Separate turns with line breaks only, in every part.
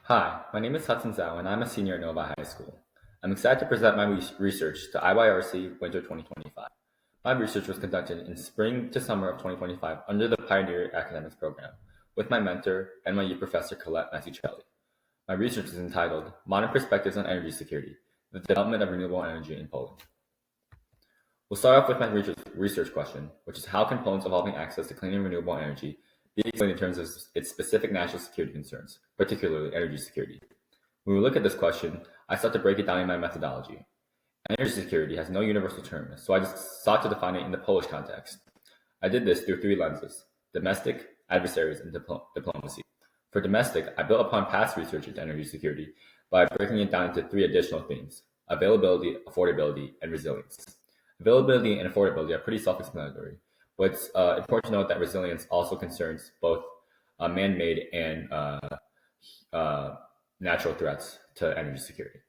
Hi, my name is Hudson Zhao, and I'm a senior at Nova High School. I'm excited to present my research to IYRC Winter 2025. My research was conducted in spring to summer of 2025 under the Pioneer Academics Program with my mentor, NYU Professor Colette Mazzucchelli. My research is entitled Modern Perspectives on Energy Security, the Development of Renewable Energy in Poland. We'll start off with my research question, which is how can Poland's evolving access to clean and renewable energy be explained in terms of its specific national security concerns, particularly energy security? When we look at this question, I sought to break it down in my methodology. Energy security has no universal term, so I just sought to define it in the Polish context. I did this through three lenses: domestic, adversaries, and diplomacy. For domestic, I built upon past research into energy security by breaking it down into three additional themes: availability, affordability, and resilience. Availability and affordability are pretty self-explanatory, but it's important to note that resilience also concerns both man-made and natural threats to energy security.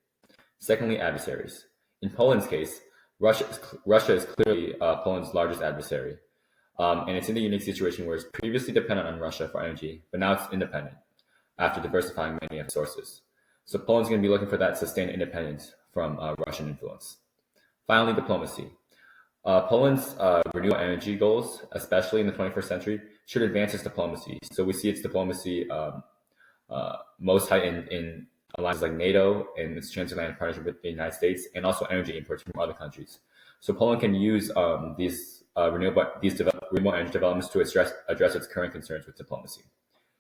Secondly, adversaries. In Poland's case, Russia is clearly Poland's largest adversary, and it's in a unique situation where it's previously dependent on Russia for energy, but now it's independent after diversifying many of its sources. So Poland's going to be looking for that sustained independence from Russian influence. Finally, diplomacy. Poland's renewable energy goals, especially in the 21st century, should advance its diplomacy. So we see its diplomacy most heightened in alliances like NATO and its transatlantic partnership with the United States, and also energy imports from other countries. So Poland can use these renewable energy developments to address its current concerns with diplomacy.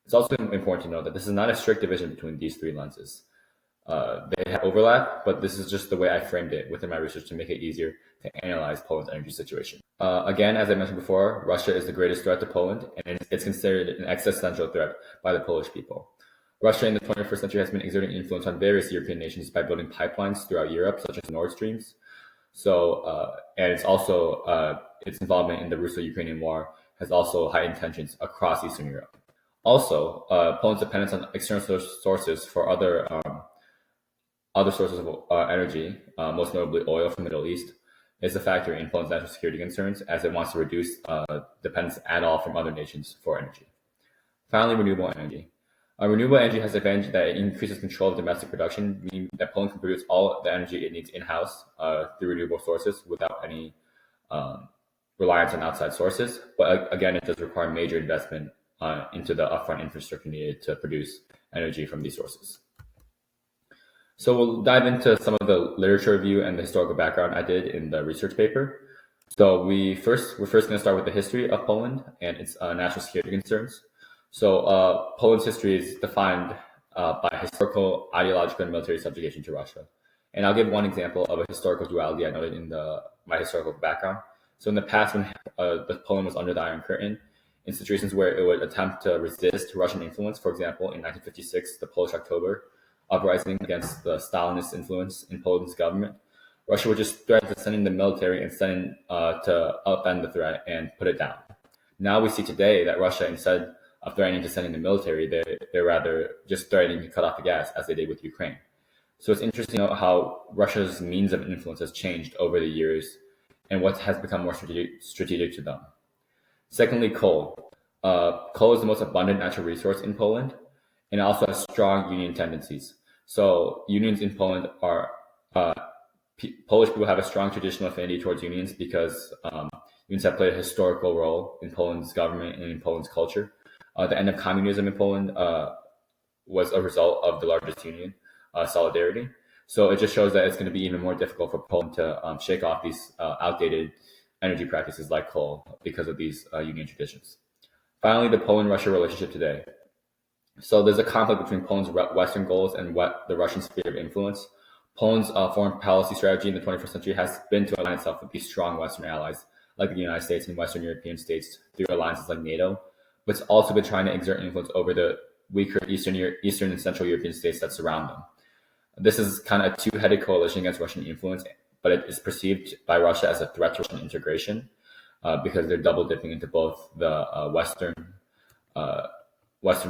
It's also important to note that this is not a strict division between these three lenses. They have overlap, but this is just the way I framed it within my research to make it easier to analyze Poland's energy situation. Again, as I mentioned before, Russia is the greatest threat to Poland, and it's considered an existential threat by the Polish people. Russia in the 21st century has been exerting influence on various European nations by building pipelines throughout Europe, such as Nord Streams. And it's also its involvement in the Russo-Ukrainian war has also heightened tensions across Eastern Europe. Also, Poland's dependence on external sources for other sources of energy, most notably oil from the Middle East, is a factor in Poland's national security concerns, as it wants to reduce dependence at all from other nations for energy. Finally, renewable energy. Renewable energy has the advantage that it increases control of domestic production, meaning that Poland can produce all the energy it needs in-house through renewable sources without any reliance on outside sources. But again, it does require major investment into the upfront infrastructure needed to produce energy from these sources. So we'll dive into some of the literature review and the historical background I did in the research paper. So we're first going to start with the history of Poland and its national security concerns. So Poland's history is defined by historical, ideological, and military subjugation to Russia. And I'll give one example of a historical duality I noted in my historical background. So in the past, when Poland was under the Iron Curtain, in situations where it would attempt to resist Russian influence, for example, in 1956, the Polish October uprising against the Stalinist influence in Poland's government, Russia would just threaten to send in the military and send to upend the threat and put it down. Now we see today that Russia, instead of threatening to send in the military, they're rather just threatening to cut off the gas, as they did with Ukraine. So it's interesting to know how Russia's means of influence has changed over the years and what has become more strategic to them. Secondly, coal. Coal is the most abundant natural resource in Poland, and also has strong union tendencies. So unions in Poland are Polish people have a strong traditional affinity towards unions because unions have played a historical role in Poland's government and in Poland's culture. The end of communism in Poland was a result of the largest union, Solidarity. So it just shows that it's going to be even more difficult for Poland to shake off these outdated energy practices like coal because of these union traditions. Finally, the Poland-Russia relationship today. So there's a conflict between Poland's Western goals and the Russian sphere of influence. Poland's foreign policy strategy in the 21st century has been to align itself with these strong Western allies like the United States and Western European states through alliances like NATO, but it's also been trying to exert influence over the weaker Eastern and Central European states that surround them. This is kind of a two-headed coalition against Russian influence, but it is perceived by Russia as a threat to Russian integration because they're double dipping into both the Western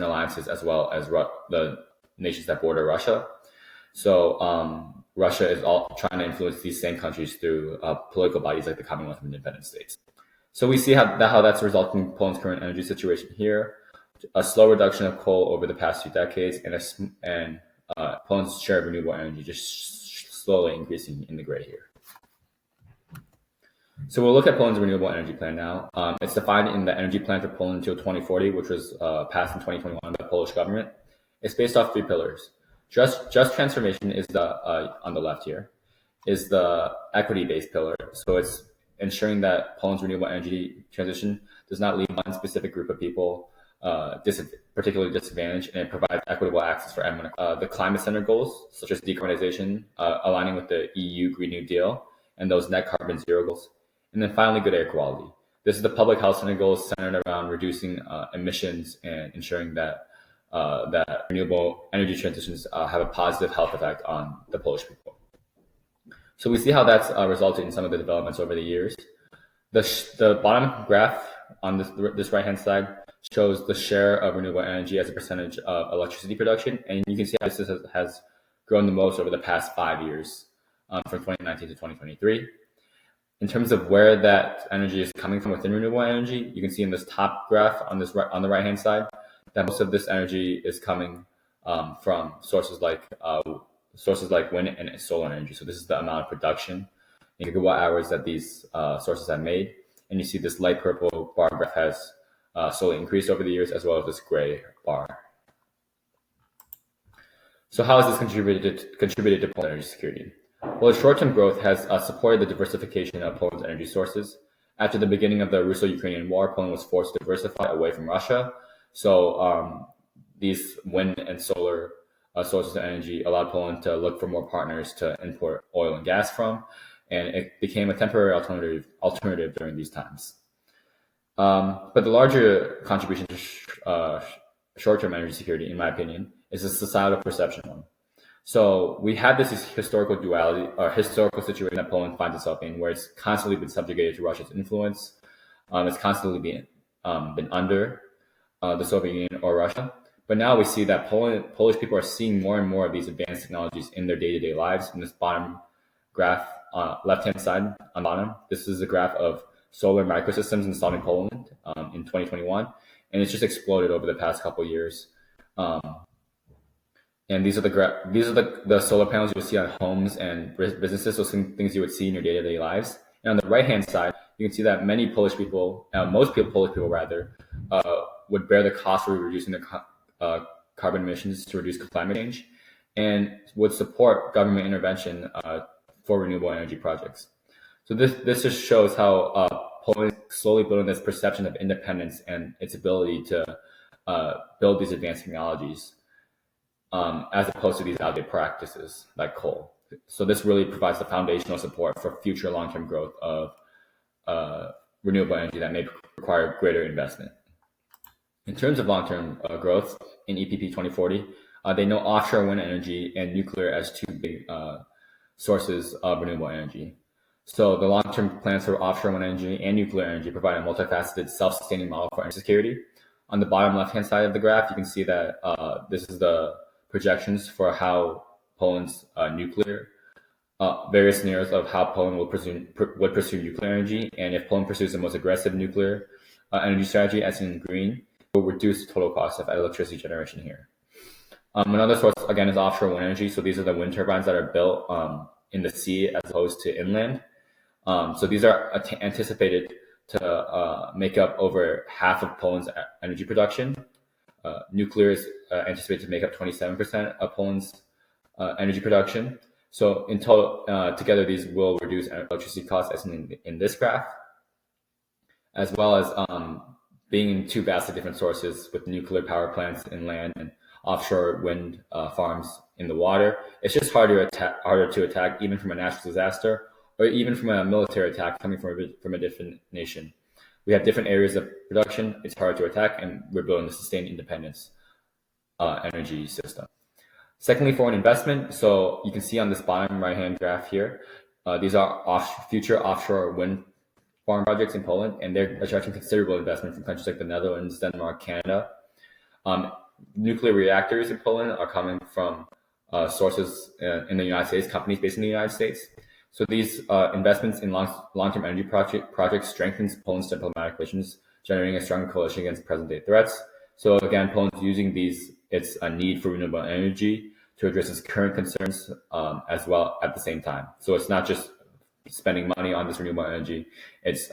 alliances as well as the nations that border Russia. So Russia is all trying to influence these same countries through political bodies like the Commonwealth of Independent States. So we see how that's resulting in Poland's current energy situation here. a slow reduction of coal over the past few decades, and Poland's share of renewable energy just slowly increasing in the gray here. So we'll look at Poland's renewable energy plan now. It's defined in the Energy Plan for Poland until 2040, which was passed in 2021 by the Polish government. It's based off 3 pillars. Just transformation is on the left here, is the equity-based pillar. So it's ensuring that Poland's renewable energy transition does not leave one specific group of people particularly disadvantaged, and it provides equitable access for everyone. The climate-centered goals, such as decarbonization, aligning with the EU Green New Deal, and those net carbon zero goals. And then finally, good air quality. This is the public health centered goals centered around reducing emissions and ensuring that renewable energy transitions have a positive health effect on the Polish people. So we see how that's resulted in some of the developments over the years. The bottom graph on this right-hand side shows the share of renewable energy as a percentage of electricity production, and you can see how this has grown the most over the past 5 years, from 2019 to 2023. In terms of where that energy is coming from within renewable energy, you can see in this top graph on the right-hand side that most of this energy is coming from sources like wind and solar energy. So this is the amount of production in gigawatt hours that these sources have made, and you see this light purple bar graph has slowly increased over the years, as well as this gray bar. So how has this contributed to Poland's energy security? Well, short-term growth has supported the diversification of Poland's energy sources. After the beginning of the Russo-Ukrainian War, Poland was forced to diversify away from Russia. So these wind and solar sources of energy allowed Poland to look for more partners to import oil and gas from, and it became a temporary alternative during these times. But the larger contribution to short-term energy security, in my opinion, is a societal perception one. So we had this historical duality, or historical situation that Poland finds itself in, where it's constantly been subjugated to Russia's influence. It's constantly been under the Soviet Union or Russia. But now we see that Polish people are seeing more and more of these advanced technologies in their day-to-day lives. In this bottom graph, left-hand side on bottom, this is a graph of solar microsystems installed in Poland in 2021, and it's just exploded over the past couple of years. And these are the solar panels you will see on homes and businesses, so some things you would see in your day-to-day lives. And on the right-hand side, you can see that many Polish people, most Polish people rather, would bear the cost of reducing their carbon emissions to reduce climate change, and would support government intervention for renewable energy projects. So this just shows how Poland is slowly building this perception of independence and its ability to build these advanced technologies, as opposed to these outdated practices like coal. So this really provides the foundational support for future long-term growth of renewable energy that may require greater investment. In terms of long-term growth in EPP 2040, they know offshore wind energy and nuclear as two big sources of renewable energy. So the long-term plans for offshore wind energy and nuclear energy provide a multifaceted, self-sustaining model for energy security. On the bottom left-hand side of the graph, you can see that this is the projections for how Poland's nuclear, various scenarios of how Poland would pursue nuclear energy, and if Poland pursues the most aggressive nuclear energy strategy, as in green, it will reduce the total cost of electricity generation here. Another source, again, is offshore wind energy. So these are the wind turbines that are built in the sea as opposed to inland. So these are anticipated to make up over half of Poland's energy production. Nuclear is anticipated to make up 27% of Poland's energy production. So in total, together, these will reduce electricity costs, as in this graph, as well as being in two vastly different sources with nuclear power plants inland and offshore wind farms in the water. It's just harder to attack, even from a natural disaster or even from a military attack coming from a different nation. We have different areas of production. It's hard to attack, and we're building a sustained independence energy system. Secondly, foreign investment. So you can see on this bottom right-hand graph here, these are future offshore wind farm projects in Poland, and they're attracting considerable investment from countries like the Netherlands, Denmark, Canada. Nuclear reactors in Poland are coming from sources in the United States, companies based in the United States. So these investments in long-term energy projects strengthens Poland's diplomatic relations, generating a stronger coalition against present-day threats. So again, Poland's using its a need for renewable energy to address its current concerns as well at the same time. So it's not just spending money on this renewable energy, it's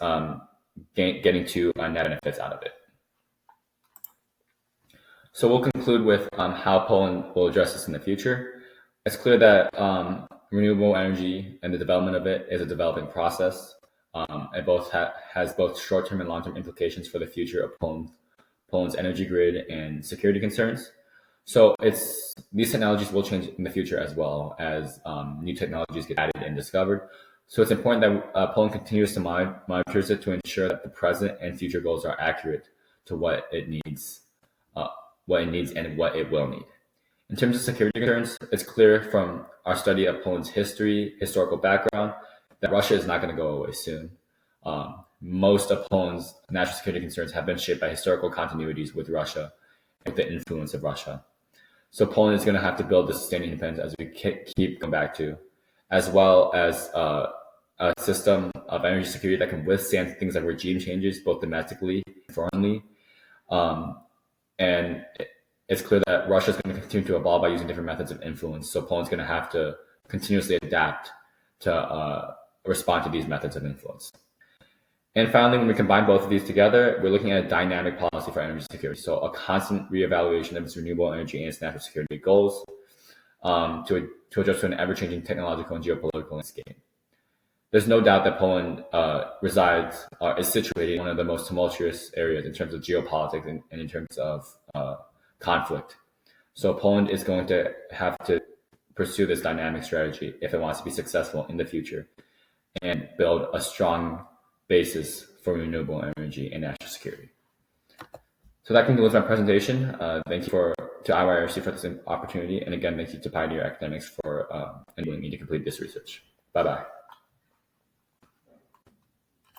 getting to net benefits out of it. So we'll conclude with how Poland will address this in the future. It's clear that renewable energy and the development of it is a developing process. It both has both short-term and long-term implications for the future of Poland's energy grid and security concerns. So these technologies will change in the future as well as new technologies get added and discovered. So it's important that Poland continues to monitors it to ensure that the present and future goals are accurate to what it needs and what it will need. In terms of security concerns, it's clear from our study of Poland's historical background, that Russia is not going to go away soon. Most of Poland's national security concerns have been shaped by historical continuities with Russia and with the influence of Russia. So Poland is going to have to build the sustaining independence as we keep going back to, as well as a system of energy security that can withstand things like regime changes, both domestically and foreignly. And it's clear that Russia is going to continue to evolve by using different methods of influence. So Poland's going to have to continuously adapt to respond to these methods of influence. And finally, when we combine both of these together, we're looking at a dynamic policy for energy security. So a constant reevaluation of its renewable energy and its national security goals to adjust to an ever-changing technological and geopolitical landscape. There's no doubt that Poland is situated in one of the most tumultuous areas in terms of geopolitics and in terms of conflict. So Poland is going to have to pursue this dynamic strategy if it wants to be successful in the future and build a strong basis for renewable energy and national security. So that concludes my presentation. Thank you to IYRC for this opportunity. And again, thank you to Pioneer Academics for enabling me to complete this research. Bye-bye.